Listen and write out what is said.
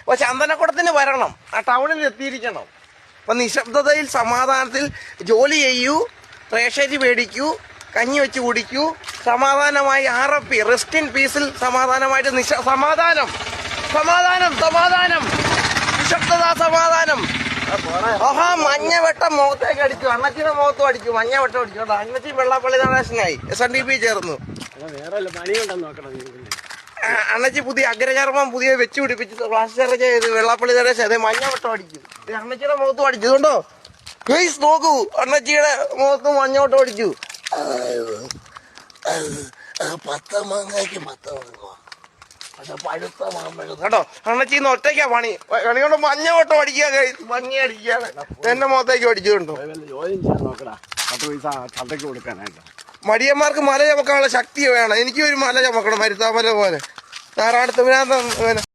അപ്പൊ ചന്ദനക്കുടത്തിന് വരണം, ആ ടൗണിൽ എത്തിയിരിക്കണം. അപ്പൊ നിശബ്ദതയിൽ സമാധാനത്തിൽ ജോലി ചെയ്യൂ, റേഷരി മേടിക്കൂ, കഞ്ഞി വെച്ച് കുടിക്കൂ, സമാധാനമായി RP റെസ്റ്റ് ഇൻ പീസിൽ സമാധാനമായിട്ട് സമാധാനം സമാധാനം സമാധാനം നിശബ്ദത സമാധാനം. ആഹാ, മഞ്ഞവെട്ടം മുഖത്തേക്ക് അടിച്ചു, അണ്ണച്ചിയുടെ മുഖത്തും അടിച്ചു, മഞ്ഞവെട്ടം അടിച്ചു കേട്ടോ. അണ്ണച്ചി വെള്ളാപ്പള്ളി നടേശനായി SNDP ചേർന്നു. അണ്ണച്ചി പുതിയ അഗ്രചർമ്മം പുതിയ വെച്ച് പിടിപ്പിച്ച് പ്ലാസ്റ്റർ ചെയ്ത് വെള്ളാപ്പള്ളി നടേശൻ അതേ മഞ്ഞവെട്ടം അടിച്ചു. അണ്ണച്ചിയുടെ മുഖത്തും അടിച്ചു കേട്ടോ. ഗയ്സ് നോക്കൂ, അണ്ണച്ചിയുടെ മുഖത്തും മഞ്ഞവെട്ടം അടിച്ചു. 10 മാങ്ങയ്ക്ക് 10 മാങ്ങ പഴുത്ത മാമ്പഴം കേട്ടോ. അണ്ണച്ചീന്ന് ഒറ്റയ്ക്കാ പണി കൊണ്ട് മഞ്ഞവട്ടം അടിക്കുക, ഭംഗി അടിക്കുകയാണ്. എന്റെ മുഖത്തേക്ക് അടിച്ചുകൊണ്ടോ. മടിയന്മാർക്ക് മല ചമക്കാനുള്ള ശക്തി വേണം. എനിക്കും ഒരു മല ചമക്കണം, മരുത്താമല പോലെ. നാരായണത്തുവിനാഥം